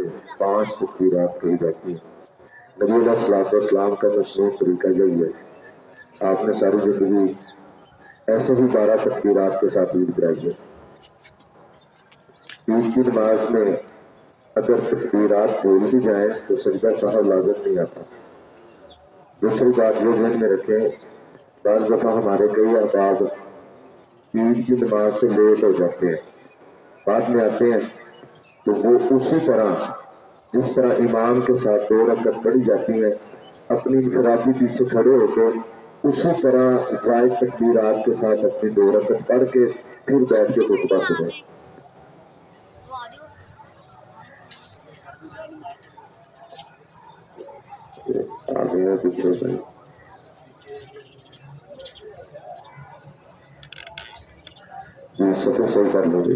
میں 5 تکبیرات کہی جاتی ہیں۔ نبی علیہ السلام کا مصنون طریقہ یہی ہے، آپ نے ساری زندگی ایسے ہی 12 تکبیرات کے ساتھ عید کرائی ہے۔ عید کی نماز میں اگر تکبیرات بول بھی جائیں تو سجدہ سہو لازم نہیں آتا۔ دوسری بات یہ ذہن میں رکھیں، بعض دفعہ ہمارے کئی احباب عید کی نماز سے لیٹ ہو جاتے ہیں، بعد میں آتے ہیں تو وہ اسی طرح جس طرح امام کے ساتھ 2 رکعت پڑھی جاتی ہیں اپنی انفرادی پیچھے کھڑے ہو کے اسی طرح زائد تکبیرات کے ساتھ اپنی 2 رکعت پڑھ کے پھر بیٹھ کے خطبہ سنیں۔ آگے پیچھے بھائی جی سب صحیح کر لو گے۔